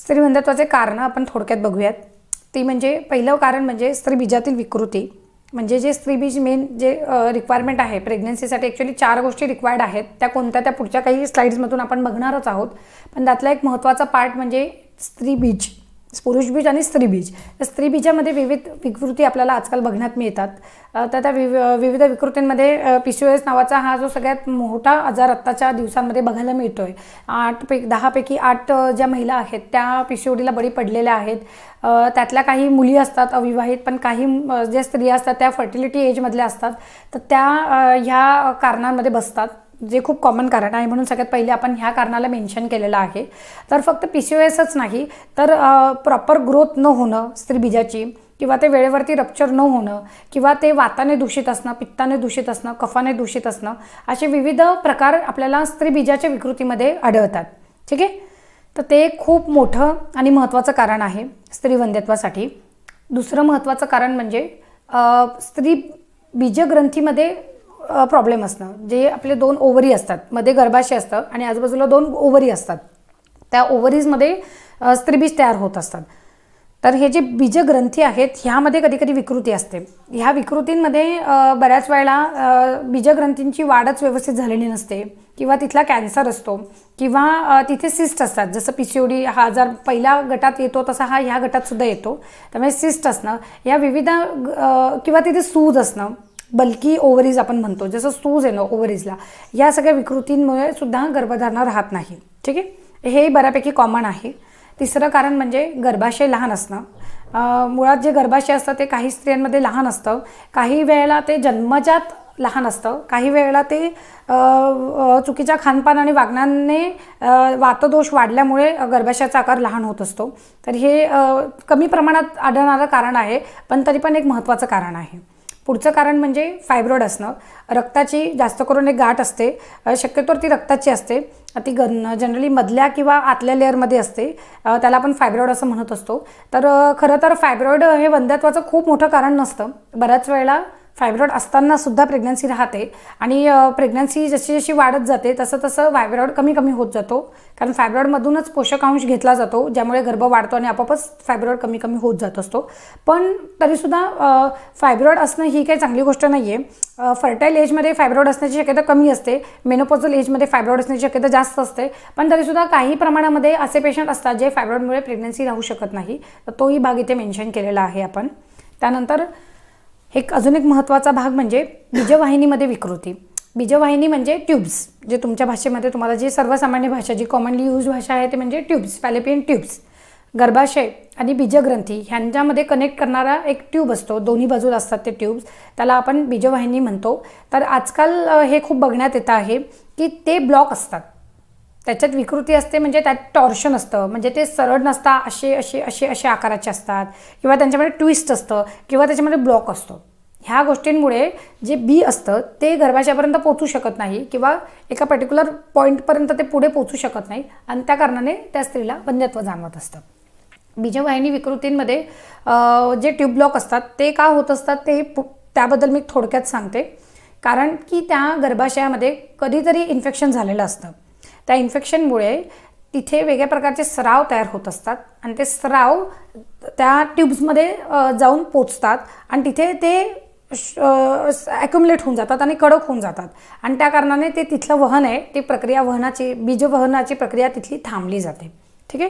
स्त्रीवंध्यत्वाचे कारण आपण थोडक्यात बघूयात. ती म्हणजे पहिलं कारण म्हणजे स्त्रीबीजातील विकृती. म्हणजे जे स्त्रीबीज मेन जे रिक्वायरमेंट आहे प्रेग्नन्सीसाठी, ॲक्च्युअली 4 गोष्टी रिक्वायर्ड आहेत. त्या कोणत्या त्या पुढच्या काही स्लाइड्समधून आपण बघणारच आहोत. पण त्यातला एक महत्त्वाचा पार्ट म्हणजे स्त्रीबीज, पुरुषबीज आणि स्त्रीबीज. तर स्त्रीबीजामध्ये विविध विकृती आपल्याला आजकाल बघण्यात मिळतात. तर त्या विविध विकृतींमध्ये PCOS नावाचा हा जो सगळ्यात मोठा आजार आत्ताच्या दिवसांमध्ये बघायला मिळतो आहे. 10 पैकी 8 ज्या महिला आहेत त्या PCODला बळी पडलेल्या आहेत. त्यातल्या काही मुली असतात अविवाहित, पण काही ज्या स्त्रिया असतात त्या फर्टिलिटी एजमधल्या असतात. तर त्या ह्या कारणांमध्ये बसतात, जे खूप कॉमन कारण आहे. म्हणून सगळ्यात पहिले आपण ह्या कारणाला मेन्शन केलेलं आहे. तर फक्त PCOSच नाही तर प्रॉपर ग्रोथ न होणं स्त्रीबीजाची, किंवा ते वेळेवरती रप्चर न होणं, किंवा ते वाताने दूषित असणं, पित्ताने दूषित असणं, कफाने दूषित असणं, असे विविध प्रकार आपल्याला स्त्रीबीजाच्या विकृतीमध्ये आढळतात. ठीक आहे. तर ते खूप मोठं आणि महत्त्वाचं कारण आहे स्त्रीवंध्यत्वासाठी. दुसरं महत्त्वाचं कारण म्हणजे स्त्री बीजग्रंथीमध्ये प्रॉब्लेम असणं. जे आपले 2 ओव्हरी असतात, मध्ये गर्भाशय असतं आणि आजूबाजूला 2 ओव्हरी असतात. त्या ओव्हरीजमध्ये स्त्रीबीज तयार होत असतात. तर हे जे बीजग्रंथी आहेत ह्यामध्ये कधी कधी विकृती असते. ह्या विकृतींमध्ये बऱ्याच वेळेला बीजग्रंथींची वाढच व्यवस्थित झालेली नसते, किंवा तिथला कॅन्सर असतो, किंवा तिथे सिस्ट असतात. जसं PCOD हा आजार पहिल्या गटात येतो तसा हा ह्या गटात सुद्धा येतो. त्यामुळे सिस्ट असणं, या विविध किंवा तिथे सूज असणं, बल्की ओव्हरीज आपण म्हणतो, जसं सूज आहे ना ओव्हरीजला, या सगळ्या विकृतींमुळे सुद्धा गर्भधारणा राहत नाही. ठीक आहे. हे बऱ्यापैकी कॉमन आहे. तिसरं कारण म्हणजे गर्भाशय लहान असणं. मुळात जे गर्भाशय असतं ते काही स्त्रियांमध्ये लहान असतं, काही वेळेला ते जन्मजात लहान असतं, काही वेळेला ते चुकीच्या खानपान आणि वागण्याने वातदोष वाढल्यामुळे गर्भाशयाचा आकार लहान होत असतो. तर हे कमी प्रमाणात आढळणारं कारण आहे, पण तरी पण एक महत्त्वाचं कारण आहे. पुढचं कारण म्हणजे फायब्रॉइड असणं. रक्ताची जास्त करून एक गाठ असते, शक्यतोवर ती रक्ताची असते. ती जनरली मधल्या किंवा आतल्या लेअरमध्ये असते. त्याला आपण फायब्रॉइड असं म्हणत असतो. तर खरं तर फायब्रॉइड हे वंध्यत्वाचं खूप मोठं कारण नसतं. बऱ्याच वेळेला फायब्रॉइड असताना सुद्धा प्रेग्नन्सी राहते, आणि प्रेग्नन्सी जशी जशी वाढत जाते तसं तसं फायब्रॉइड कमी कमी होत जातो. कारण फायब्रॉइडमधूनच पोषकांश घेतला जातो, ज्यामुळे गर्भ वाढतो आणि आपोआपच फायब्रॉइड कमी कमी होत जात असतो. पण तरीसुद्धा फायब्रॉइड असणं ही काही चांगली गोष्ट नाही आहे. फर्टाईल एजमध्ये फायब्रॉइड असण्याची शक्यता कमी असते, मेनोपॉझल एजमध्ये फायब्रॉइड असण्याची शक्यता जास्त असते. पण तरीसुद्धा काही प्रमाणामध्ये असे पेशंट असतात जे फायब्रॉइडमुळे प्रेग्नन्सी राहू शकत नाही. तर तोही भाग इथे मेन्शन केलेला आहे आपण. त्यानंतर अजून एक महत्त्वाचा भाग म्हणजे बीजवाहिनीमध्ये विकृती. बीजवाहिनी म्हणजे ट्यूब्स, जे तुमच्या भाषेमध्ये तुम्हाला जी सर्वसामान्य भाषा, जी कॉमनली यूज भाषा आहे ते म्हणजे ट्यूब्स, फॅलोपियन ट्यूब्स. गर्भाशय आणि बीजग्रंथी ह्यांच्यामध्ये कनेक्ट करणारा एक ट्यूब असतो, दोन्ही बाजूला असतात ते ट्यूब्स, त्याला आपण बीजवाहिनी म्हणतो. तर आजकाल हे खूप बघण्यात येतं आहे की ते ब्लॉक असतात, त्याच्यात विकृती असते, म्हणजे त्यात टॉर्शन असतं, म्हणजे ते सरळ नसता, असे असे असे असे आकाराचे असतात, किंवा त्यांच्यामध्ये ट्विस्ट असतं, किंवा त्याच्यामध्ये ब्लॉक असतो. ह्या गोष्टींमुळे जे बी असतं ते गर्भाशयापर्यंत पोचू शकत नाही, किंवा एका पर्टिक्युलर पॉईंटपर्यंत ते पुढे पोचू शकत नाही, आणि त्या कारणाने त्या स्त्रीला वंध्यत्व जाणवत असतं. बीजवाहिनी विकृतींमध्ये जे ट्यूब ब्लॉक असतात ते का होत असतात ते त्याबद्दल मी थोडक्यात सांगते. कारण की त्या गर्भाशयामध्ये कधीतरी इन्फेक्शन झालेलं असतं. त्या इन्फेक्शनमुळे तिथे वेगळ्या प्रकारचे स्राव तयार होत असतात, आणि ते स्राव त्या ट्यूब्समध्ये जाऊन पोचतात, आणि तिथे ते ॲक्युमुलेट होऊन जातात आणि कडक होऊन जातात, आणि त्या कारणाने ते तिथलं वहन आहे, ती प्रक्रिया वहनाची, बीजवहनाची प्रक्रिया तिथली थांबली जाते. ठीक आहे.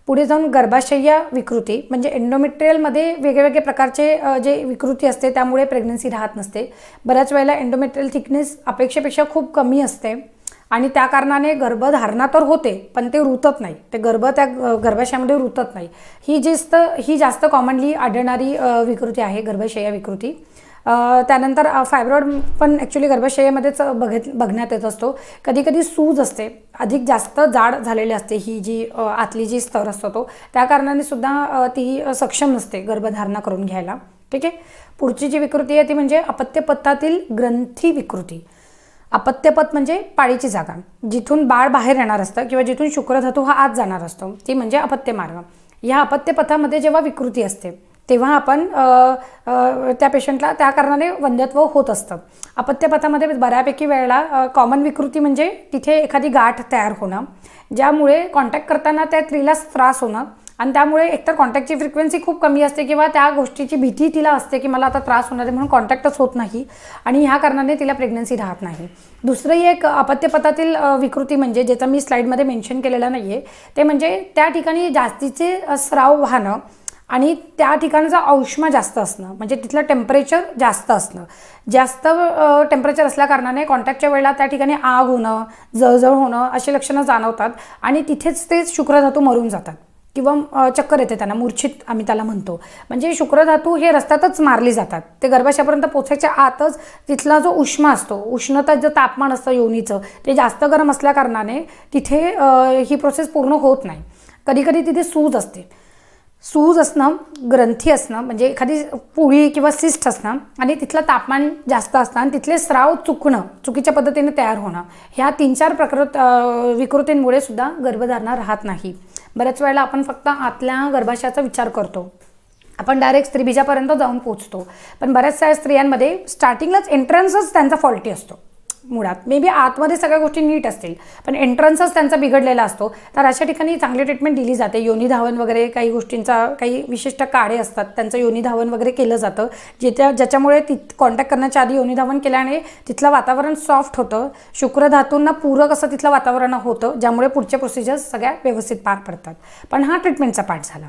पुढे जाऊन गर्भाशयीय विकृती म्हणजे एंडोमेट्रियलमध्ये वेगवेगळे प्रकारचे जे विकृती असते त्यामुळे प्रेग्नन्सी राहत नसते. बऱ्याच वेळेला एंडोमेट्रियल थिकनेस अपेक्षेपेक्षा खूप कमी असते, आणि त्या कारणाने गर्भधारणा तर होते पण ते रुतत नाही, ते गर्भ त्या गर्भाशयामध्ये रुतत नाही. ही जास्त कॉमनली आढळणारी विकृती आहे, गर्भाशय विकृती. त्यानंतर फायब्रॉइड पण ॲक्च्युली गर्भाशयामध्येच बघण्यात येत असतो. कधी कधी सूज असते, अधिक जास्त जाड झालेली असते ही जी आतली जी स्तर असतो तो, त्या कारणाने सुद्धा ती सक्षम नसते गर्भधारणा करून घ्यायला. ठीक आहे. पुढची जी विकृती आहे ती म्हणजे अपत्यपथातील ग्रंथी विकृती. अपत्यपथ म्हणजे पाळीची जागा, जिथून बाळ बाहेर येणार असतं किंवा जिथून शुक्रधातू हा आत जाणार असतो, ती म्हणजे अपत्य मार्ग. या अपत्यपथामध्ये जेव्हा विकृती असते तेव्हा आपण त्या पेशंटला त्या कारणाने वंध्यत्व होत असतं. अपत्यपथामध्ये बऱ्यापैकी वेळेला कॉमन विकृती म्हणजे तिथे एखादी गाठ तयार होणं, ज्यामुळे कॉन्टॅक्ट करताना त्या स्त्रीला त्रास होणं आणि त्यामुळे एकतर कॉन्टॅक्टची फ्रिक्वेन्सी खूप कमी असते किंवा त्या गोष्टीची भीती तिला असते की मला आता त्रास होणार आहे म्हणून कॉन्टॅक्टच होत नाही आणि ह्या कारणाने तिला प्रेग्नन्सी राहत नाही. दुसरंही एक अपत्यपथातील विकृती म्हणजे ज्याचं मी स्लाईडमध्ये मेन्शन केलेलं नाही आहे, ते म्हणजे त्या ठिकाणी जास्तीचे स्राव वाहणं आणि त्या ठिकाणचा औष्मा जास्त असणं, म्हणजे तिथलं टेम्परेचर जास्त असणं. जास्त टेम्परेचर असल्याकारणाने कॉन्टॅक्टच्या वेळेला त्या ठिकाणी आग होणं, जळजळ होणं अशी लक्षणं जाणवतात आणि तिथेच ते शुक्रधातू मरून जातात किंवा चक्कर येते त्यांना, मूर्छित आम्ही त्याला म्हणतो. म्हणजे शुक्रधातू हे रस्त्यातच मारली जातात. ते गर्भाशयापर्यंत पोचायच्या आतच तिथला जो उष्मा असतो, उष्णता जे तापमान असतं योनीचं ते जास्त गरम असल्याकारणाने तिथे ही प्रोसेस पूर्ण होत नाही. कधीकधी तिथे सूज असते. सूज असणं, ग्रंथी असणं म्हणजे एखादी पुळी किंवा सिस्ट असणं आणि तिथलं तापमान जास्त असणं आणि तिथले स्राव चुकीच्या पद्धतीने तयार होणं, ह्या 3-4 विकृतींमुळे सुद्धा गर्भधारणा राहत नाही. बऱ्याच वेळेला आपण फक्त आतल्या गर्भाशयाचा विचार करतो, आपण डायरेक्ट स्त्रीबीजापर्यंत जाऊन पोचतो. पण बऱ्याचशा स्त्रियांमध्ये स्टार्टिंगलाच एंट्रन्सच त्यांचा फॉल्टी असतो. मुळात मे बी आतमध्ये सगळ्या गोष्टी नीट असतील पण एंट्रन्सच त्यांचा बिघडलेला असतो. तर अशा ठिकाणी चांगली ट्रीटमेंट दिली जाते. योनी धावन वगैरे काही गोष्टींचा काही विशिष्ट काळे असतात, त्यांचं योनी धावन वगैरे केलं जातं, ज्याच्यामुळे कॉन्टॅक्ट करण्याच्या आधी योनी धावन केल्याने तिथलं वातावरण सॉफ्ट होतं, शुक्रधातूंना पूरक असं तिथलं वातावरण होतं, ज्यामुळे पुढच्या प्रोसिजर्स सगळ्या व्यवस्थित पार पडतात. पण हा ट्रीटमेंटचा पार्ट झाला.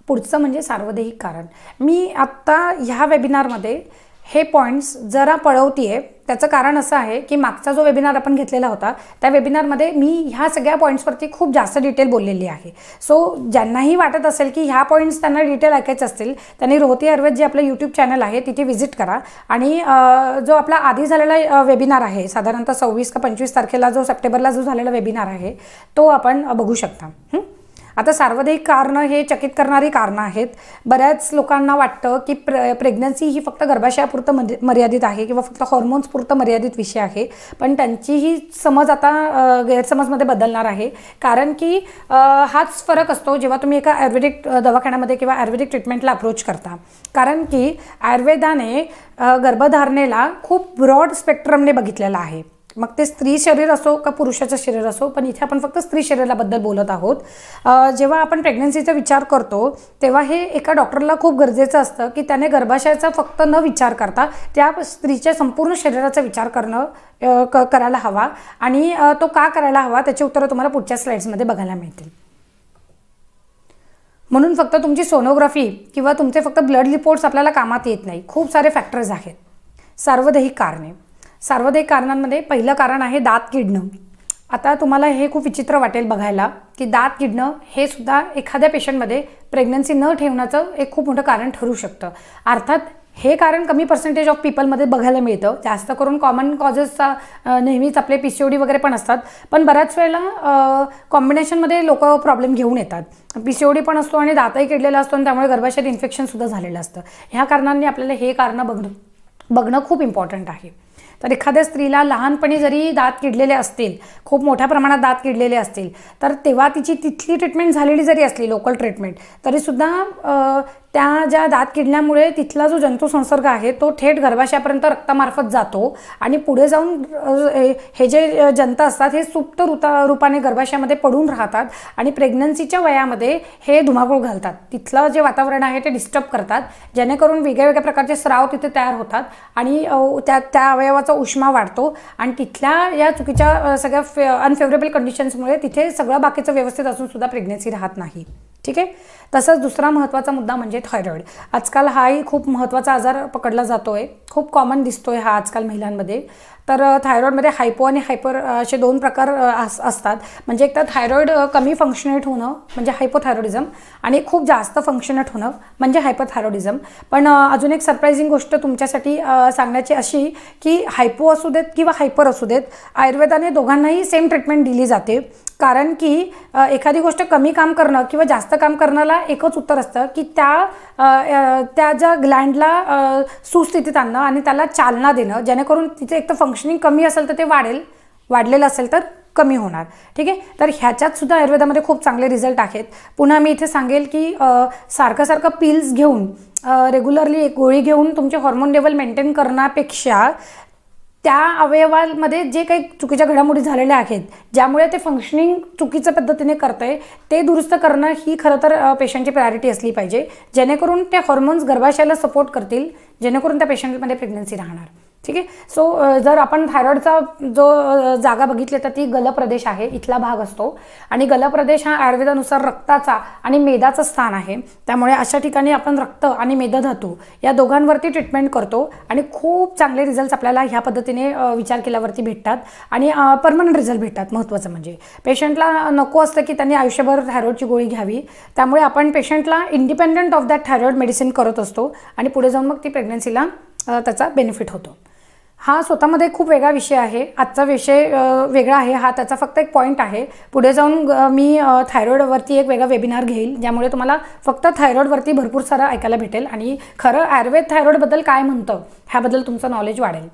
पुढचं म्हणजे सार्वदेहिक कारण. मी आत्ता ह्या वेबिनारमध्ये हे पॉईंट्स जरा पळवतीये. त्याचं कारण असं आहे की मागचा जो वेबिनार आपण घेतलेला होता त्या वेबिनारमध्ये मी ह्या सगळ्या पॉईंट्सवरती खूप जास्त डिटेल बोललेली आहे. सो ज्यांनाही वाटत असेल की ह्या पॉईंट्स त्यांना डिटेल ऐकायचे असतील त्यांनी रोहती आयुर्वेद जे आपलं यूट्यूब चॅनल आहे तिथे व्हिजिट करा आणि जो आपला आधी झालेला वेबिनार आहे साधारणतः 26 का 25 तारखेला जो सप्टेंबरला जो झालेला वेबिनार आहे तो आपण बघू शकता. आता सार्वदेहिक कारणं हे चकित करणारी कारणं आहेत. बऱ्याच लोकांना वाटतं की प्रेग्नन्सी ही फक्त गर्भाशयापुरतं मर्यादित आहे किंवा फक्त हॉर्मोन्सपुरतं मर्यादित विषय आहे. पण त्यांचीही समज आता गैरसमजमध्ये बदलणार आहे. कारण की हाच फरक असतो जेव्हा तुम्ही एका आयुर्वेदिक दवाखान्यामध्ये किंवा आयुर्वेदिक ट्रीटमेंटला अप्रोच करता. कारण की आयुर्वेदाने गर्भधारणेला खूप ब्रॉड स्पेक्ट्रमने बघितलेला आहे. मग ते स्त्री शरीर असो का पुरुषाचं शरीर असो, पण इथे आपण फक्त स्त्री शरीराबद्दल बोलत आहोत. जेव्हा आपण प्रेग्नन्सीचा विचार करतो तेव्हा हे एका डॉक्टरला खूप गरजेचं असतं की त्याने गर्भाशयाचा फक्त न विचार करता त्या स्त्रीच्या संपूर्ण शरीराचा विचार करायला हवा. आणि तो का करायला हवा त्याची उत्तरं तुम्हाला पुढच्या स्लाइड्समध्ये बघायला मिळतील. म्हणून फक्त तुमची सोनोग्राफी किंवा तुमचे फक्त ब्लड रिपोर्ट्स आपल्याला कामात येत नाही. खूप सारे फॅक्टर्स आहेत. सार्वदेहिक कारणे. सार्वदेहिक कारणांमध्ये पहिलं कारण आहे दात किडणं. आता तुम्हाला हे खूप विचित्र वाटेल बघायला की दात किडणं हे सुद्धा एखाद्या पेशंटमध्ये प्रेग्नन्सी न ठेवण्याचं एक खूप मोठं कारण ठरू शकतं. अर्थात हे कारण कमी पर्सेंटेज ऑफ पीपलमध्ये बघायला मिळतं. जास्त करून कॉमन कॉजेसचा नेहमीच आपले PCOD वगैरे पण असतात. पण बऱ्याच वेळेला कॉम्बिनेशनमध्ये लोक प्रॉब्लेम घेऊन येतात. PCOD पण असतो आणि दातही किडलेला असतो आणि त्यामुळे गर्भाशयात इन्फेक्शनसुद्धा झालेलं असतं. ह्या कारणांनी आपल्याला हे कारणं बघणं खूप इम्पॉर्टंट आहे. तर एखाद्या स्त्रीला लहानपणी जरी दात किडलेले असतील, खूप मोठ्या प्रमाणात दात किडलेले असतील, तर तेव्हा तिची तिथली ट्रीटमेंट झालेली जरी असली लोकल ट्रीटमेंट तरीसुद्धा त्या ज्या दात किडल्यामुळे तिथला जो जंतुसंसर्ग आहे तो थेट गर्भाशयापर्यंत रक्तामार्फत जातो आणि पुढे जाऊन हे जे जंत असतात हे सुप्त रूपाने गर्भाशयामध्ये पडून राहतात आणि प्रेग्नन्सीच्या वयामध्ये हे धुमाकूळ घालतात. तिथलं जे वातावरण आहे ते डिस्टर्ब करतात, जेणेकरून वेगळ्या प्रकारचे स्राव तिथे तयार होतात आणि त्या अवयवाचा उष्मा वाढतो आणि तिथल्या या चुकीच्या सगळ्या अनफेवरेबल कंडिशन्समुळे तिथे सगळं बाकीचं व्यवस्थित असून सुद्धा प्रेग्नन्सी राहत नाही. ठीक आहे. तसंच दुसरा महत्त्वाचा मुद्दा म्हणजे थायरॉइड. आजकाल हाही खूप महत्त्वाचा आजार पकडला जातो आहे, खूप कॉमन दिसतो आहे हा आजकाल महिलांमध्ये. तर थायरॉइडमध्ये हायपो आणि हायपर असे 2 प्रकार असतात. म्हणजे एक तर थायरॉइड कमी फंक्शनेट होणं म्हणजे हायपोथायरॉइडिझम आणि खूप जास्त फंक्शनेट होणं म्हणजे हायपरथायरॉइडिझम. पण अजून एक सरप्रायझिंग गोष्ट तुमच्यासाठी सांगण्याची अशी की हायपो असू देत किंवा हायपर असू देत, आयुर्वेदाने दोघांनाही सेम ट्रीटमेंट दिली जाते. कारण की एखादी गोष्ट कमी काम करणं किंवा जास्त काम करण्याला एकच उत्तर असतं की त्या ज्या ग्लँडला सुस्थितीत आणणं आणि त्याला चालना देणं, जेणेकरून तिचं एक तर फंक्शनिंग कमी असेल तर ते वाढलेलं असेल तर कमी होणार. ठीक आहे, तर ह्याच्यात सुद्धा आयुर्वेदामध्ये खूप चांगले रिझल्ट आहेत. पुन्हा मी इथे सांगेल की सारखं पिल्स घेऊन रेग्युलरली एक गोळी घेऊन तुमचे हॉर्मोन लेवल मेंटेन करण्यापेक्षा त्या अवयवांमध्ये जे काही चुकीच्या घडामोडी झालेल्या आहेत, ज्यामुळे ते फंक्शनिंग चुकीच्या पद्धतीने करतंय, ते दुरुस्त करणं ही खरं तर पेशंटची प्रायोरिटी असली पाहिजे, जेणेकरून ते हॉर्मोन्स गर्भाशयाला सपोर्ट करतील, जेणेकरून त्या पेशंटमध्ये प्रेग्नन्सी राहणार. ठीक आहे. सो जर आपण थायरॉइडचा जो जागा बघितली तर ती गलप्रदेश आहे, इथला भाग असतो. आणि गलप्रदेश हा आयुर्वेदानुसार रक्ताचा आणि मेदाचं स्थान आहे. त्यामुळे अशा ठिकाणी आपण रक्त आणि मेदधातू या दोघांवरती ट्रीटमेंट करतो आणि खूप चांगले रिझल्ट्स आपल्याला ह्या पद्धतीने विचार केल्यावरती भेटतात आणि परमनंट रिझल्ट भेटतात. महत्त्वाचं म्हणजे पेशंटला नको असतं की त्यांनी आयुष्यभर थायरॉइडची गोळी घ्यावी. त्यामुळे आपण पेशंटला independent of that thyroid medicine करत असतो आणि पुढे जाऊन मग ती प्रेग्नन्सीला त्याचा बेनिफिट होतो. हा स्वतःमध्ये खूप वेगळा विषय आहे. आजचा विषय वेगळा आहे, हा त्याचा फक्त एक पॉईंट आहे. पुढे जाऊन मी थायरॉइडवरती एक वेगळा वेबिनार घेईल, ज्यामुळे तुम्हाला फक्त थायरॉइडवरती भरपूर सारं ऐकायला भेटेल आणि खरं आयुर्वेद थायरॉइडबद्दल काय म्हणतं ह्याबद्दल तुमचं नॉलेज वाढेल.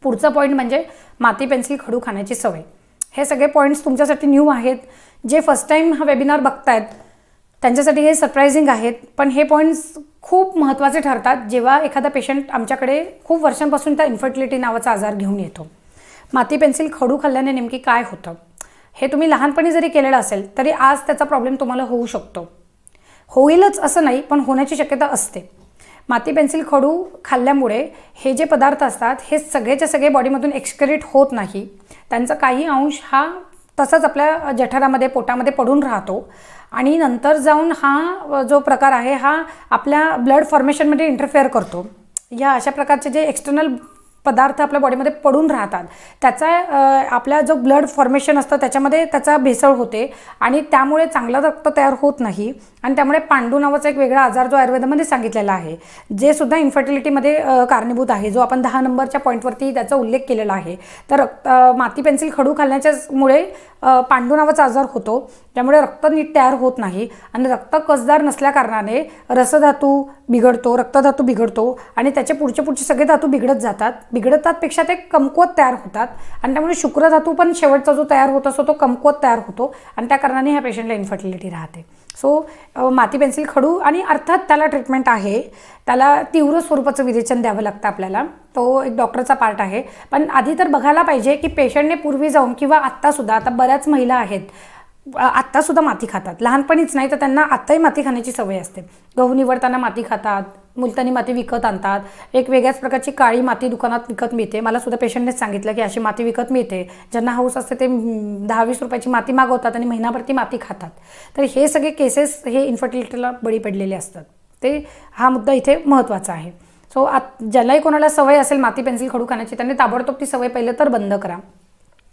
पुढचा पॉईंट म्हणजे माती पेन्सिल खडू खाण्याची सवय. हे सगळे पॉईंट्स तुमच्यासाठी न्यू आहेत. जे फर्स्ट टाईम हा वेबिनार बघतायत त्यांच्यासाठी हे सरप्रायझिंग आहेत, पण हे पॉईंट्स खूप महत्त्वाचे ठरतात जेव्हा एखादा पेशंट आमच्याकडे खूप वर्षांपासून त्या इन्फर्टिलिटी नावाचा आजार घेऊन येतो. माती पेन्सिल खडू खाल्ल्याने नेमकी काय होतं हे तुम्ही लहानपणी जरी केलेलं असेल तरी आज त्याचा प्रॉब्लेम तुम्हाला होऊ शकतो. होईलच असं नाही, पण होण्याची शक्यता असते. माती पेन्सिल खडू खाल्ल्यामुळे हे जे पदार्थ असतात हे सगळेच्या सगळे बॉडीमधून एक्सक्रीट होत नाही. त्यांचा काही अंश हा तसाच आपल्या जठरामध्ये पोटामध्ये पडून राहतो आणि नंतर जाऊन हा जो प्रकार आहे हा आपल्या ब्लड फॉर्मेशनमध्ये इंटरफेअर करतो. या अशा प्रकारचे जे एक्सटर्नल पदार्थ आपल्या बॉडीमध्ये पडून राहतात त्याचा आपला जो ब्लड फॉर्मेशन असतं त्याच्यामध्ये त्याचा भेसळ होते आणि त्यामुळे चांगलं रक्त तयार होत नाही आणि त्यामुळे पांडू नावाचा एक वेगळा आजार जो आयुर्वेदामध्ये सांगितलेला आहे, जे सुद्धा इन्फर्टिलिटीमध्ये कारणीभूत आहे, जो आपण 10 नंबरच्या पॉईंटवरती त्याचा उल्लेख केलेला आहे. तर माती पेन्सिल खडू खाल्ल्याच्यामुळे पांडू नावाचा आजार होतो, त्यामुळे रक्त नीट तयार होत नाही आणि रक्त कसदार नसल्याकारणाने रसधातू बिघडतो, रक्तधातू बिघडतो आणि त्याचे पुढचे सगळे धातू बिघडतात पेक्षा ते कमकुवत तयार होतात आणि त्यामुळे शुक्रधातू पण शेवटचा जो तयार होत असतो तो कमकुवत तयार होतो आणि त्या कारणाने ह्या पेशंटला इन्फर्टिलिटी राहते. सो माती पेन्सिल खडू आणि अर्थात त्याला ट्रीटमेंट आहे, त्याला तीव्र स्वरूपाचं विरेचन द्यावं लागतं आपल्याला, तो एक डॉक्टरचा पार्ट आहे. पण आधी तर बघायला पाहिजे की पेशंटने पूर्वी जाऊन किंवा आत्तासुद्धा, आता बऱ्याच महिला आहेत आत्तासुद्धा माती खातात, लहानपणीच नाही तर त्यांना आत्ताही माती खाण्याची सवय असते. गहू निवडताना माती खातात, मुलतानी माती विकत आणतात, एक वेगळ्याच प्रकारची काळी माती दुकानात विकत मिळते. मला सुद्धा पेशंटनेच सांगितलं की अशी माती विकत मिळते, ज्यांना हाऊस असते ते 10-20 रुपयाची माती मागवतात आणि महिनाभर ती माती खातात. तर हे सगळे केसेस हे इन्फर्टिलिटीला बळी पडलेले असतात. ते हा मुद्दा इथे महत्त्वाचा आहे. सो ज्यालाही कोणाला सवय असेल माती पेन्सिल खडू खाण्याची त्यांनी ताबडतोब ती सवय पहिलं तर बंद करा.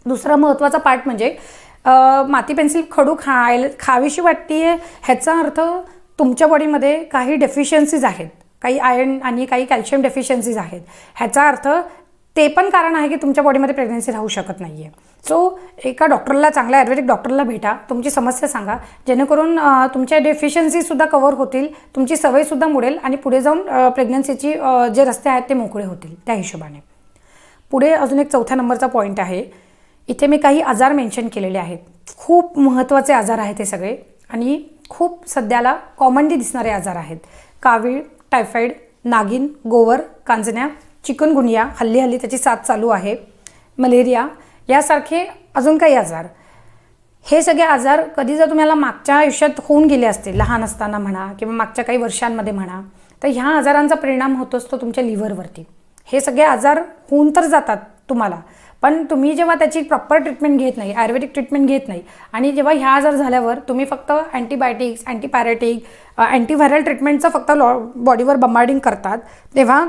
दुसरा महत्त्वाचा पार्ट म्हणजे माती पेन्सिल खडू खावीशी वाटते ह्याचा अर्थ तुमच्या बॉडीमध्ये काही डेफिशियन्सीज आहेत, काही आयर्न आणि काही कॅल्शियम डेफिशियन्सीज आहेत. ह्याचा अर्थ ते पण कारण आहे की तुमच्या बॉडीमध्ये प्रेग्नन्सी राहू शकत नाही आहे. सो एका डॉक्टरला, चांगल्या आयुर्वेदिक डॉक्टरला भेटा, तुमची समस्या सांगा, जेणेकरून तुमच्या डेफिशियन्सीसुद्धा कव्हर होतील, तुमची सवयसुद्धा मुडेल आणि पुढे जाऊन प्रेग्नन्सीची जे रस्ते आहेत ते मोकळे होतील त्या हिशोबाने. पुढे अजून एक 4थ्या नंबरचा पॉईंट आहे. इथे मी काही आजार मेन्शन केलेले आहेत. खूप महत्त्वाचे आजार आहेत हे सगळे आणि खूप सध्याला कॉमनली दिसणारे आजार आहेत. कावीळ, टायफॉईड, नागिन, गोवर, कांजण्या, चिकनगुनिया, हल्ली त्याची साथ चालू आहे, मलेरिया यासारखे अजून काही आजार. हे सगळे आजार कधी जर तुम्हाला मागच्या आयुष्यात होऊन गेले असतील, लहान असताना म्हणा किंवा मागच्या काही वर्षांमध्ये म्हणा, तर ह्या आजारांचा परिणाम होत असतो तुमच्या लिव्हरवरती. हे सगळे आजार होऊन तर जातात तुम्हाला, पण तुम्ही जेव्हा त्याची प्रॉपर ट्रीटमेंट घेत नाही, आयुर्वेदिक ट्रीटमेंट घेत नाही आणि जेव्हा ह्या आजार झाल्यावर तुम्ही फक्त अँटीबायोटिक्स, अँटीपॅरेटिक, अँटीव्हायरल ट्रीटमेंटचं फक्त बॉडीवर बंबार्डिंग करतात, तेव्हा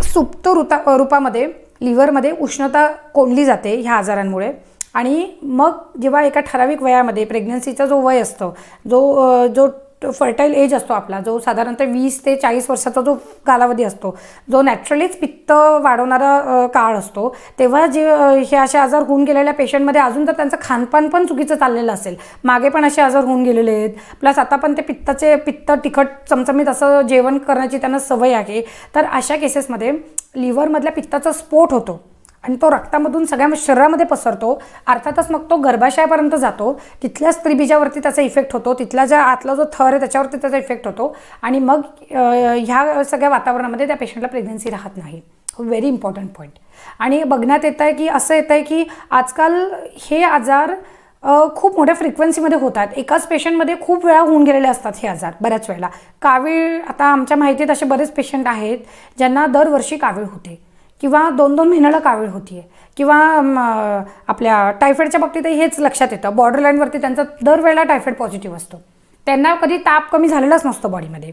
सुप्त रूपामध्ये लिव्हरमध्ये उष्णता कोंडली जाते ह्या आजारांमुळे. आणि मग जेव्हा एका ठराविक वयामध्ये प्रेग्नन्सीचा जो वय असतो, जो फर्टाईल एज असतो आपला, जो साधारणतः 20 ते 40 वर्षाचा जो कालावधी असतो, जो नॅचरलीच पित्त वाढवणारा काळ असतो, तेव्हा जे हे असे आजार होऊन गेलेल्या पेशंटमध्ये अजून तर त्यांचं खानपान पण चुकीचं चाललेलं असेल, मागे पण असे आजार होऊन गेलेले आहेत, प्लस आता पण ते पित्त तिखट चमचमीत असं जेवण करण्याची त्यांना सवय आहे, तर अशा केसेसमध्ये लिव्हरमधल्या पित्ताचा स्फोट होतो आणि तो रक्तामधून सगळ्या शरीरामध्ये पसरतो. अर्थातच मग तो गर्भाशयापर्यंत जातो. तिथल्या स्त्रीबीजावरती त्याचा इफेक्ट होतो. तिथला जो आतला जो थर आहे त्याच्यावरती त्याचा इफेक्ट होतो आणि मग ह्या सगळ्या वातावरणामध्ये त्या पेशंटला प्रेग्नन्सी राहत नाही. Very important point. आणि बघण्यात येत आहे की असं येतं आहे की आजकाल हे आजार खूप मोठ्या फ्रिक्वेन्सीमध्ये होतात. एकाच पेशंटमध्ये खूप वेळा होऊन गेलेले असतात हे आजार. बऱ्याच वेळेला कावीळ, आता आमच्या माहितीत असे बरेच पेशंट आहेत ज्यांना दरवर्षी कावीळ होते किंवा 2-2 महिन्याला कावीळ होती आहे. किंवा आपल्या टायफॉईडच्या बाबतीतही हेच लक्षात येतं. बॉर्डरलाईनवरती त्यांचा दरवेळेला टायफॉईड पॉझिटिव्ह असतो. त्यांना कधी ताप कमी झालेलाच नसतो बॉडीमध्ये,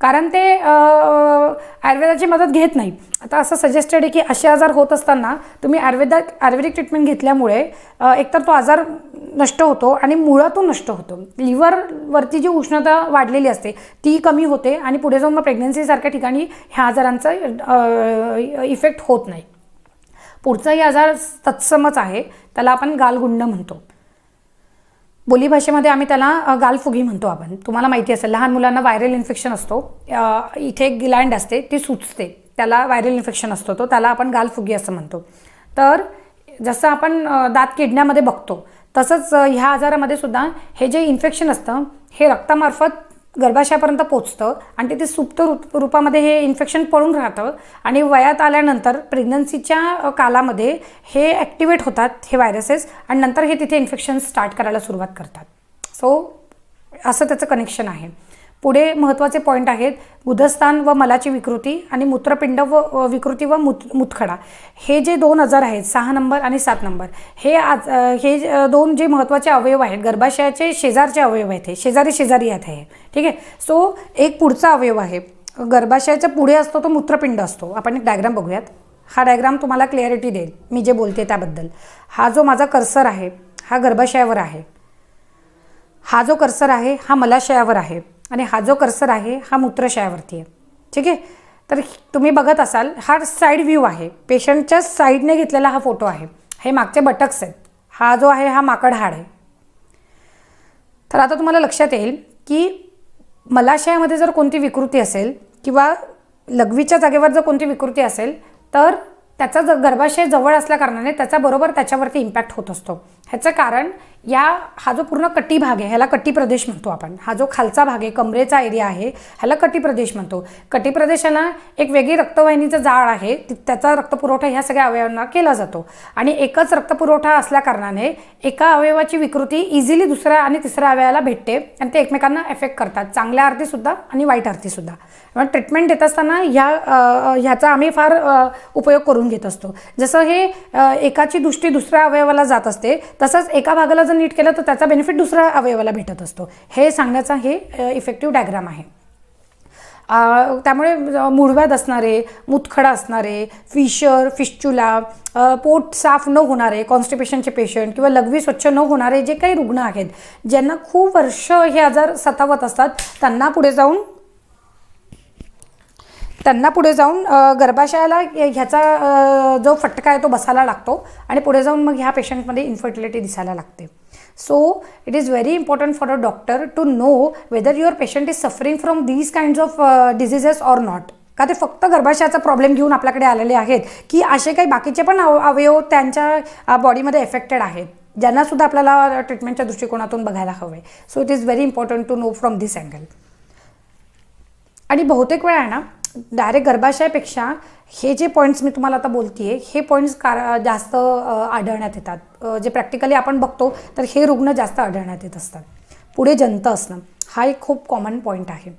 कारण ते आयुर्वेदाची मदत घेत नाही. आता असं सजेस्टेड आहे की असे आजार होत असताना तुम्ही आयुर्वेदिक ट्रीटमेंट घेतल्यामुळे एकतर तो आजार नष्ट होतो आणि मुळातून नष्ट होतो. लिव्हरवरती जी उष्णता वाढलेली असते ती कमी होते आणि पुढे जाऊन मग प्रेग्नन्सीसारख्या ठिकाणी ह्या आजारांचा इफेक्ट होत नाही. पुढचाही आजार तत्समच आहे, त्याला आपण गालगुंड म्हणतो. बोलीभाषेमध्ये आम्ही त्याला गालफुगी म्हणतो. आपण तुम्हाला माहिती असेल, लहान मुलांना व्हायरल इन्फेक्शन असतो. इथे एक ग्लँड असते ती सुचते, त्याला व्हायरल इन्फेक्शन असतो, तो त्याला आपण गालफुगी असं म्हणतो. तर जसं आपण दात किडण्यामध्ये बघतो तसंच ह्या आजारामध्ये सुद्धा हे जे इन्फेक्शन असतं हे रक्तामार्फत गर्भाशयापर्यंत पोचतं आणि तिथे सुप्त रूपामध्ये हे इन्फेक्शन पळून राहतं आणि वयात आल्यानंतर प्रेग्नन्सीच्या कालामध्ये हे ॲक्टिवेट होतात हे व्हायरसेस आणि नंतर हे तिथे इन्फेक्शन स्टार्ट करायला सुरुवात करतात. सो असं त्याचं कनेक्शन आहे. पुढे महत्त्वाचे पॉईंट आहेत गुदस्थान व मलाची विकृती आणि मूत्रपिंड व विकृती व मुतखडा. हे जे 2 आजार आहेत 6 नंबर आणि 7 नंबर, हे 2 जे महत्त्वाचे अवयव आहेत, गर्भाशयाचे शेजारचे अवयव आहेत, हे शेजारी आहेत हे. ठीक आहे. सो एक पुढचा अवयव आहे गर्भाशयाच्या पुढे असतो तो मूत्रपिंड असतो. आपण एक डायग्राम बघूयात. हा डायग्राम तुम्हाला क्लॅरिटी देईल मी जे बोलते त्याबद्दल. हा जो माझा कर्सर आहे हा गर्भाशयावर आहे, हा जो कर्सर आहे हा मलाशयावर आहे आणि हा जो कर्सर आहे हा मूत्रशयावरती आहे. ठीक आहे. तर तुम्ही बघत असाल हा साईड व्ह्यू आहे, पेशंटच्या साईडने घेतलेला हा फोटो आहे. हे मागचे बटक्स आहेत, हा जो आहे हा माकड हाड आहे. तर आता तुम्हाला लक्षात येईल की मलाशयामध्ये जर कोणती विकृती असेल किंवा लघवीच्या जागेवर जर कोणती विकृती असेल तर त्याचा जर गर्भाशय जवळ असल्याकारणाने त्याच्याबरोबर त्याच्यावरती इम्पॅक्ट होत असतो. ह्याचं कारण हा जो पूर्ण कटी भाग आहे ह्याला कटी प्रदेश म्हणतो आपण. हा जो खालचा भाग आहे कमरेचा एरिया आहे ह्याला कटी प्रदेश म्हणतो. कटी प्रदेशाला एक वेगळी रक्तवाहिनीचं जाळ आहे, त्याचा रक्तपुरवठा ह्या सगळ्या अवयवांना केला जातो आणि एकच रक्तपुरवठा असल्याकारणाने एका अवयवाची विकृती इझिली दुसऱ्या आणि तिसऱ्या अवयवाला भेटते आणि ते एकमेकांना एफेक्ट करतात, चांगल्या अर्थीसुद्धा आणि वाईट अर्थीसुद्धा. मग ट्रीटमेंट देत असताना ह्याचा आम्ही फार उपयोग करून घेत असतो. जसं हे एकाची दृष्टी दुसऱ्या अवयवाला जात असते तसंच एका भागाला जर नीट केलं तर त्याचा बेनिफिट दुसऱ्या अवयवाला भेटत असतो. हे सांगण्याचा हे इफेक्टिव्ह डायग्राम आहे. त्यामुळे मूळव्याध असणारे, मुतखडा असणारे, फिस्चुला, पोट साफ न होणारे, कॉन्स्टिपेशनचे पेशंट किंवा लघवी स्वच्छ न होणारे जे काही रुग्ण आहेत ज्यांना खूप वर्ष हे आजार सतावत असतात त्यांना पुढे जाऊन गर्भाशयाला ह्याचा जो फटका आहे तो बसायला लागतो आणि पुढे जाऊन मग ह्या पेशंटमध्ये इन्फर्टिलिटी दिसायला लागते. So it is very important for a doctor to know whether your patient is suffering from these kinds of diseases or not. का ते फक्त गर्भाशयाचा प्रॉब्लेम घेऊन आपल्याकडे आलेले आहेत की असे काही बाकीचे पण अवयव त्यांच्या बॉडीमध्ये एफेक्टेड आहेत ज्यांना सुद्धा आपल्याला ट्रीटमेंटच्या दृष्टिकोनातून बघायला हवं आहे. So it is very important to know from this angle. आणि बहुतेक वेळा आहे ना डायरेक्ट गर्भाशयापेक्षा हे जे पॉईंट्स मी तुम्हाला आता बोलते हे पॉईंट्स जास्त आढळण्यात येतात. जे प्रॅक्टिकली आपण बघतो तर हे रुग्ण जास्त आढळण्यात येत असतात. पुढे जंत असणं हा एक खूप कॉमन पॉईंट आहे.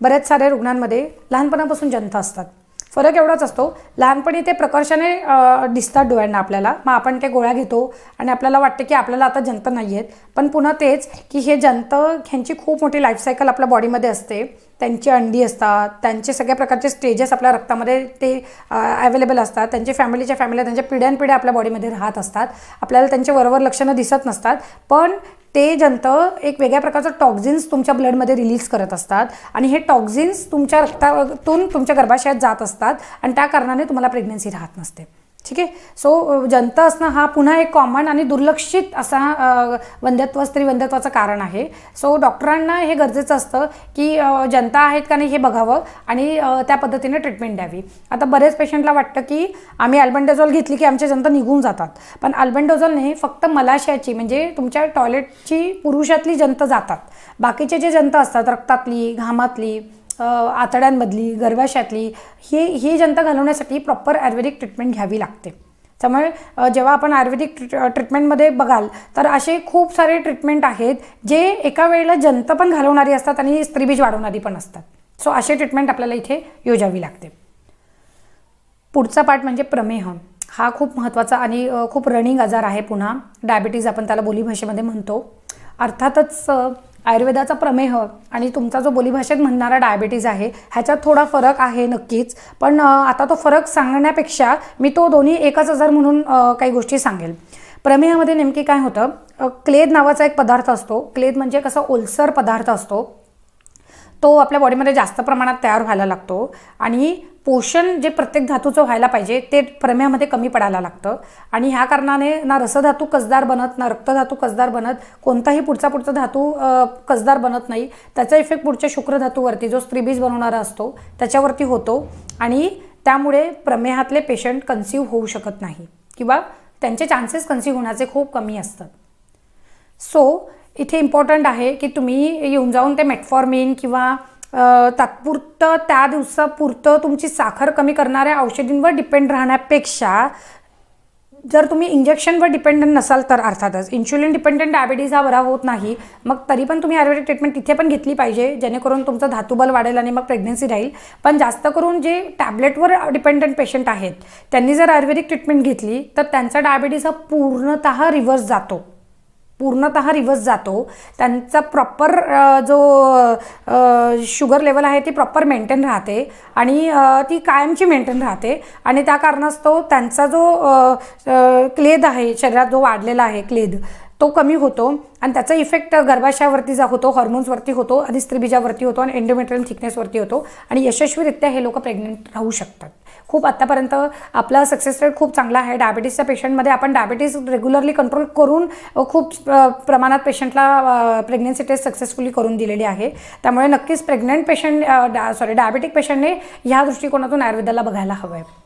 बऱ्याच साऱ्या रुग्णांमध्ये लहानपणापासून जंत असतात. फरक एवढाच असतो लहानपणी ते प्रकर्षाने दिसतात डोळ्यांना आपल्याला, मग आपण ते गोळ्या घेतो आणि आपल्याला वाटतं की आपल्याला आता जंत नाही आहेत. पण पुन्हा तेच की हे जंत ह्यांची खूप मोठी लाईफसायकल आपल्या बॉडीमध्ये असते. त्यांची अंडी असतात, त्यांचे सगळ्या प्रकारचे स्टेजेस आपल्या रक्तामध्ये ते अवेलेबल असतात. त्यांचे फॅमिलीच्या त्यांच्या पिढ्यानपिढ्या आपल्या बॉडीमध्ये राहत असतात. आपल्याला त्यांचे वरवर लक्षणं दिसत नसतात पण ते जंत एक वेगळ्या प्रकारचं टॉक्झिन्स तुमच्या ब्लडमध्ये रिलीज करत असतात आणि हे टॉक्झिन्स तुमच्या रक्तातून तुमच्या गर्भाशयात जात असतात आणि त्या कारणाने तुम्हाला प्रेग्नन्सी राहत नसते. ठीक आहे. सो जंत असणं हा पुन्हा एक कॉमन आणि दुर्लक्षित असा स्त्री वंध्यत्वाचं कारण आहे. सो डॉक्टरांना हे गरजेचं असतं की जंता आहेत का नाही हे बघावं आणि त्या पद्धतीने ट्रीटमेंट द्यावी. आता बरेच पेशंटला वाटतं की आम्ही अल्बेंडाझोल घेतली की आमचे जंत निघून जातात, पण अल्बेंडाझोलने फक्त मलाशयाची म्हणजे तुमच्या टॉयलेटची पुरुषातली जंत जातात. बाकीचे जे जंत असतात रक्तातली, घामातली, आतड्यांमधली, गर्भाशयातली ही जंत घालवण्यासाठी प्रॉपर आयुर्वेदिक ट्रीटमेंट घ्यावी लागते. त्यामुळे जेव्हा आपण आयुर्वेदिक ट्रीटमेंटमध्ये बघाल तर असे खूप सारे ट्रीटमेंट आहेत जे एका वेळेला जंत पण घालवणारी असतात आणि स्त्रीबीज वाढवणारी पण असतात. सो असे ट्रीटमेंट आपल्याला इथे योजावी लागते. पुढचा पार्ट म्हणजे प्रमेह. हा खूप महत्त्वाचा आणि खूप रनिंग आजार आहे. पुन्हा डायबिटीज आपण त्याला बोलीभाषेमध्ये म्हणतो. अर्थातच आयुर्वेदाचा प्रमेह आणि तुमचा जो बोलीभाषेत म्हणणारा डायबिटीज आहे ह्याच्यात थोडा फरक आहे नक्कीच, पण आता तो फरक सांगण्यापेक्षा मी तो दोन्ही एकच आजार म्हणून काही गोष्टी सांगेल. प्रमेहामध्ये नेमकी काय होतं, क्लेद नावाचा एक पदार्थ असतो. क्लेद म्हणजे कसा ओलसर पदार्थ असतो, तो आपल्या बॉडीमध्ये जास्त प्रमाणात तयार व्हायला लागतो आणि पोषण जे प्रत्येक धातूचं व्हायला पाहिजे ते प्रमेहामध्ये कमी पडायला लागतं आणि ह्या कारणाने ना रसधातू कसदार बनत, ना रक्तधातू कसदार बनत, कोणताही पुढचा धातू कसदार बनत नाही. त्याचा इफेक्ट पुढच्या शुक्रधातूवरती जो स्त्रीबीज बनवणारा असतो त्याच्यावरती होतो आणि त्यामुळे प्रमेहातले पेशंट कन्सीव्ह होऊ शकत नाही किंवा त्यांचे चान्सेस कन्सीव्ह होण्याचे खूप कमी असतात. सो इथे इम्पॉर्टंट आहे की तुम्ही येऊन जाऊन ते मेटफॉर्मिन किंवा तात्पुरतं त्या दिवसापुरतं तुमची साखर कमी करणाऱ्या औषधींवर डिपेंड राहण्यापेक्षा जर तुम्ही इंजेक्शनवर डिपेंडंट नसाल तर अर्थातच इन्शुलिन डिपेंडंट डायबिटीज हा बरा होत नाही, मग तरी पण तुम्ही आयुर्वेदिक ट्रीटमेंट तिथे पण घेतली पाहिजे जेणेकरून तुमचं धातुबल वाढेल आणि मग प्रेग्नन्सी राहील. पण जास्त करून जे टॅबलेटवर डिपेंडंट पेशंट आहेत त्यांनी जर आयुर्वेदिक ट्रीटमेंट घेतली तर त्यांचा डायबिटीज हा पूर्णतः रिव्हर्स जातो. त्यांचा प्रॉपर जो शुगर लेवल आहे ती प्रॉपर मेंटेन राहते आणि ती कायमची मेंटेन राहते आणि त्या कारणास्तव त्यांचा जो क्लेद आहे शरीरात जो वाढलेला आहे क्लेद तो कमी होतो आणि त्याचा इफेक्ट गर्भाशयावरती होतो, हॉर्मोन्सवरती होतो आणि स्त्रीबीजावरती होतो आणि एंडोमेट्रियल थिकनेसवरती होतो आणि यशस्वीरित्या हे लोक प्रेग्नेंट राहू शकतात. खूप आत्तापर्यंत आपला सक्सेस रेट खूप चांगला आहे. डायबिटीसच्या पेशंटमध्ये आपण डायबिटीस रेग्युलरली कंट्रोल करून खूप प्रमाणात पेशंटला प्रेग्नन्सी टेस्ट सक्सेसफुली करून दिलेली आहे. त्यामुळे नक्कीच प्रेग्नंट डायबिटिक पेशंटने ह्या दृष्टिकोनातून आयुर्वेदाला बघायला हवं आहे.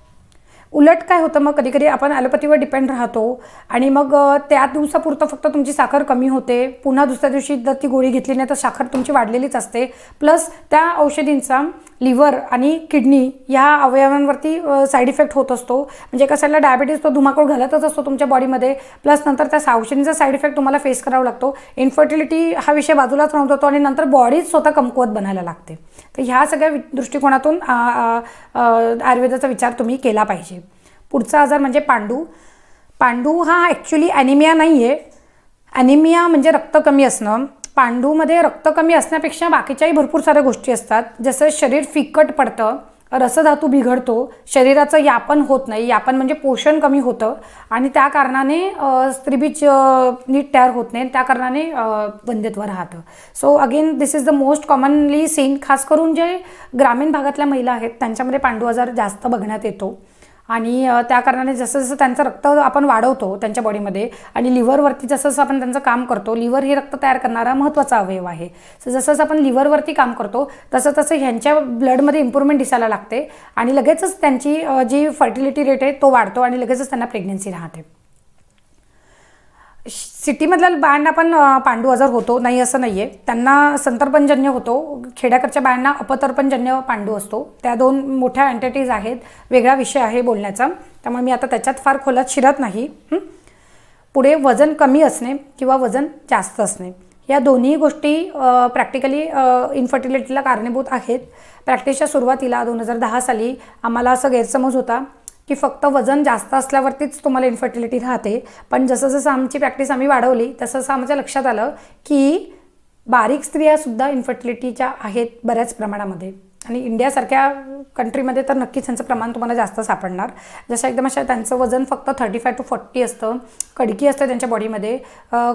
उलट काय होतं मग कधी कधी आपण ॲलोपॅथीवर डिपेंड राहतो आणि मग त्या दिवसापुरतं फक्त तुमची साखर कमी होते, पुन्हा दुसऱ्या दिवशी जर ती गोळी घेतली नाही तर साखर तुमची वाढलेलीच असते, प्लस त्या औषधींचा लिव्हर आणि किडनी ह्या अवयवांवरती साईड इफेक्ट होत असतो. म्हणजे एका साईडला डायबिटीज तो धुमाकूळ घालतच असतो तुमच्या बॉडीमध्ये, प्लस नंतर त्या औषधींचा साईड इफेक्ट तुम्हाला फेस करावा लागतो. इन्फर्टिलिटी हा विषय बाजूलाच राहून जातो आणि नंतर बॉडीच स्वतः कमकुवत बनायला लागते. तर ह्या सगळ्या दृष्टिकोनातून आयुर्वेदाचा विचार तुम्ही केला पाहिजे. पुढचा आजार म्हणजे पांडू. पांडू हा ॲक्च्युली ॲनिमिया नाही आहे. ॲनिमिया म्हणजे रक्त कमी असणं. पांडूमध्ये रक्त कमी असण्यापेक्षा बाकीच्याही भरपूर साऱ्या गोष्टी असतात. जसं शरीर फिकट पडतं, रसधातू बिघडतो, शरीराचं यापन होत नाही, यापन म्हणजे पोषण कमी होतं आणि त्या कारणाने स्त्रीबीज नीट तयार होत नाही, त्या कारणाने वंध्यत्व राहतं. So again this is the most commonly seen. खास करून जे ग्रामीण भागातल्या महिला आहेत त्यांच्यामध्ये पांडू आजार जास्त बघण्यात येतो आणि त्या कारणाने जसं जसं त्यांचं रक्त आपण वाढवतो त्यांच्या बॉडीमध्ये आणि लिव्हरवरती जसं जसं आपण त्यांचं काम करतो, लिव्हर हे रक्त तयार करणारा महत्त्वाचा अवयव आहे. सो जसं जसं आपण लिव्हरवरती काम करतो तसं तसं ह्यांच्या ब्लडमध्ये इम्प्रूव्हमेंट दिसायला लागते आणि लगेचच त्यांची जी फर्टिलिटी रेट आहे तो वाढतो आणि लगेचच त्यांना प्रेग्नन्सी राहते. सिटीमधल्या बायांना पण पांडू आजार होतो नाही असं नाही आहे, त्यांना संतर्पणजन्य होतो. खेड्याकडच्या बायांना अपतर्पणजन्य पांडू असतो. त्या दोन मोठ्या एंटिटीज आहेत, वेगळा विषय आहे बोलण्याचा, त्यामुळे मी आता त्याच्यात फार खोलात शिरत नाही. पुढे वजन कमी असणे किंवा वजन जास्त असणे या दोन्ही गोष्टी प्रॅक्टिकली इन्फर्टिलिटीला कारणीभूत आहेत. प्रॅक्टिसच्या सुरुवातीला 2010 साली आम्हाला असं गैरसमज होता की फक्त वजन जास्त असल्यावरतीच तुम्हाला इन्फर्टिलिटी राहते, पण जसं जसं आमची प्रॅक्टिस आम्ही वाढवली तसं तसं आमच्या लक्षात आलं की बारीक स्त्रियासुद्धा इन्फर्टिलिटीच्या आहेत बऱ्याच प्रमाणामध्ये. आणि इंडियासारख्या कंट्रीमध्ये तर नक्कीच त्यांचं प्रमाण तुम्हाला जास्त सापडणार. जसं एकदम अशा त्यांचं वजन फक्त 35 to 40 असतं, कडकी असते त्यांच्या बॉडीमध्ये,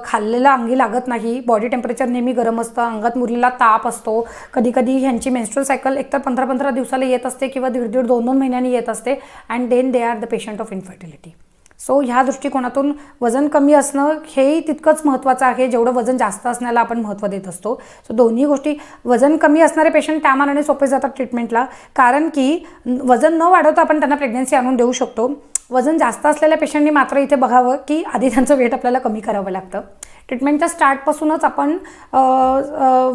खाल्लेलं अंगी लागत नाही, बॉडी टेम्परेचर नेहमी गरम असतं, अंगात मुलीला ताप असतो, कधी कधी ह्यांची मेन्स्ट्रुअल सायकल एकतर 15-15 दिवसाला येत असते किंवा 1.5-1.5 2-2 महिन्यांनी येत असते. And then they are the patient of infertility. So ह्या दृष्टिकोनातून वजन कमी असणं हेही तितकंच महत्त्वाचं आहे जेवढं वजन जास्त असण्याला आपण महत्त्व देत असतो. सो दोन्ही गोष्टी, वजन कमी असणारे पेशंट त्या मानाने सोपे जातात ट्रीटमेंटला, कारण की वजन न वाढवता आपण त्यांना प्रेग्नन्सी आणून देऊ शकतो. वजन जास्त असलेल्या पेशंटनी मात्र इथे बघावं की आधी त्यांचं वेट आपल्याला कमी करावं लागतं. ट्रीटमेंटच्या स्टार्टपासूनच आपण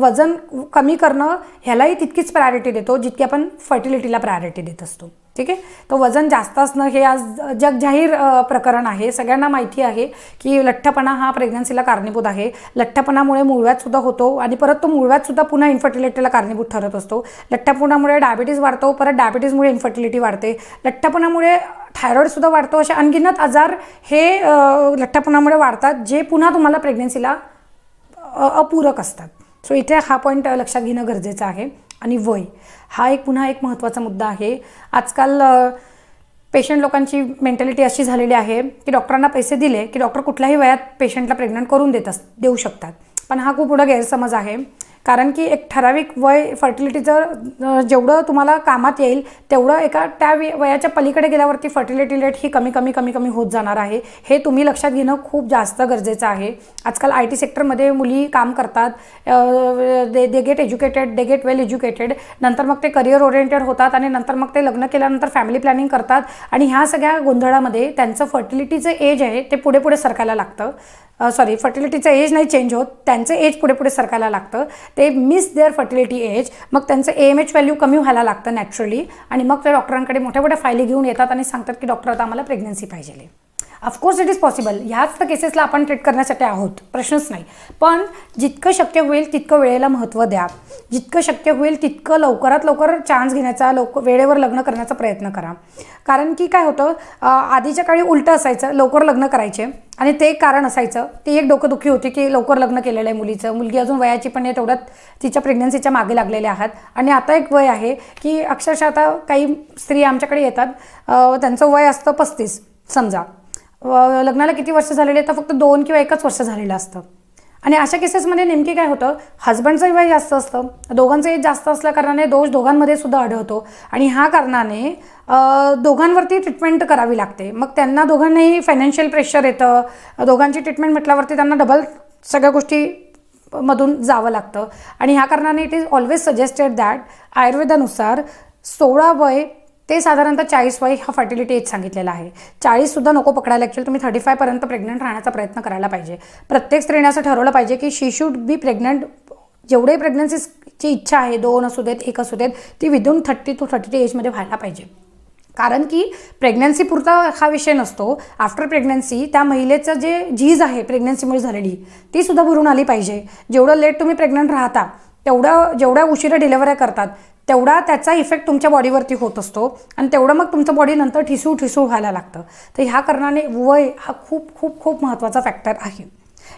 वजन कमी करणं ह्यालाही तितकीच प्रायोरिटी देतो जितकी आपण फर्टिलिटीला प्रायोरिटी देत असतो. ठीक आहे. तर वजन जास्त असणं हे आज जगजाहीर प्रकरण आहे. सगळ्यांना माहिती आहे की लठ्ठपणा हा प्रेग्नन्सीला कारणीभूत आहे. लठ्ठपणामुळे मूळव्याधसुद्धा होतो आणि परत तो मूळव्याधसुद्धा पुन्हा इन्फर्टिलिटीला कारणीभूत ठरत असतो. लठ्ठपणामुळे डायबिटीज वाढतो, परत डायबिटीजमुळे इन्फर्टिलिटी वाढते, लठ्ठपणामुळे थायरॉईडसुद्धा वाढतो. असे अनगिनत आजार हे लठ्ठपणामुळे वाढतात जे पुन्हा तुम्हाला प्रेग्नन्सीला अपूरक असतात. सो इथे हा पॉईंट लक्षात घेणं गरजेचं आहे. आणि वय हा पुन्हा एक महत्त्वाचा मुद्दा आहे. आजकाल पेशंट लोकांची मेंटॅलिटी अशी झालेली आहे की डॉक्टरांना पैसे दिले की डॉक्टर कुठल्याही वयात पेशंटला प्रेग्नंट करून देऊ शकतात. पण हा खूप मोठा गैरसमज आहे, कारण की एक ठराविक वय फर्टिलिटीचं जेवढं तुम्हाला कामात येईल तेवढं त्या वयाच्या पलीकडे गेल्यावरती फर्टिलिटी रेट ही कमी होत जाणार आहे. हे तुम्ही लक्षात घेणं खूप जास्त गरजेचं आहे. आजकाल IT सेक्टरमध्ये मुली काम करतात, they get educated, they get well educated, नंतर मग ते करिअर ओरिएंटेड होतात आणि नंतर मग ते लग्न केल्यानंतर फॅमिली प्लॅनिंग करतात आणि ह्या सगळ्या गोंधळामध्ये त्यांचं फर्टिलिटीचं एज आहे ते पुढे सरकायला लागतं. फर्टिलिटीचं एज नाही चेंज होत, त्यांचं एज पुढे सरकायला लागतं. ते मिस देअर फर्टिलिटी एज. मग त्यांचं AMH व्हॅल्यू कमी व्हायला लागतं नॅचरली आणि मग ते डॉक्टरांकडे मोठ्या फायली घेऊन येतात आणि सांगतात की डॉक्टर आता आम्हाला प्रेग्नन्सी पाहिजे. Of course it is possible. ह्याच तर केसेसला आपण ट्रीट करण्यासाठी आहोत, प्रश्नच नाही. पण जितकं शक्य होईल तितकं वेळेला महत्त्व द्या. जितकं शक्य होईल तितकं लवकरात लवकर चान्स घेण्याचा, वेळेवर लग्न करण्याचा प्रयत्न करा. कारण की काय होतं, आधीच्या काळी उलटं असायचं, लवकर लग्न करायचे आणि ते एक कारण असायचं. ती एक डोकंदुखी होती की लवकर लग्न केलेलं आहे मुलीचं, मुलगी अजून वयाची पण आहे, तेवढ्यात तिच्या प्रेग्नन्सीच्या मागे लागलेल्या आहात. आणि आता एक वय आहे की अक्षरशः आता काही स्त्रिया आमच्याकडे येतात, त्यांचं वय असतं 35 समजा, लग्नाला किती वर्ष झालेले तर फक्त 2 किंवा 1च वर्ष झालेलं असतं. आणि अशा केसेसमध्ये नेमकी काय होतं, हजबंडचंही वय जास्त असतं, दोघांचं एज जास्त असल्या कारणाने दोष दोघांमध्ये सुद्धा आढळतो आणि ह्या कारणाने दोघांवरती ट्रीटमेंट करावी लागते. मग त्यांना दोघांनाही फायनान्शियल प्रेशर येतं, दोघांची ट्रीटमेंट म्हटल्यावरती त्यांना डबल सगळ्या गोष्टी मधून जावं लागतं. आणि ह्या कारणाने it is always suggested that आयुर्वेदानुसार 16 वय ते साधारणतः 40 वय हा फर्टिलिटी एज सांगितलेला आहे. 40सुद्धा नको पकडायला, ॲक्च्युअली तुम्ही 35 पर्यंत प्रेग्नंट राहण्याचा प्रयत्न करायला पाहिजे. प्रत्येक स्त्रीने असं ठरवलं पाहिजे की शी शुड बी प्रेग्नंट. जेवढे प्रेग्नन्सीची इच्छा आहे, 2 असू देत, 1 असू देत, ती विदिन 30 to 32 एजमध्ये व्हायला पाहिजे. कारण की प्रेग्नन्सी पुरता हा विषय नसतो. आफ्टर प्रेग्नन्सी त्या महिलेचं जे झीज आहे प्रेग्नन्सीमुळे झालेली ती सुद्धा भरून आली पाहिजे. जेवढं लेट तुम्ही प्रेग्नंट राहता जेवढ्या उशिरा डिलेव्हऱ्या करतात तेवढा त्याचा इफेक्ट तुमच्या बॉडीवरती होत असतो आणि तेवढं मग तुमचं बॉडी नंतर ठिसूळ व्हायला लागतं. तर ह्या कारणाने वय हा खूप महत्त्वाचा फॅक्टर आहे.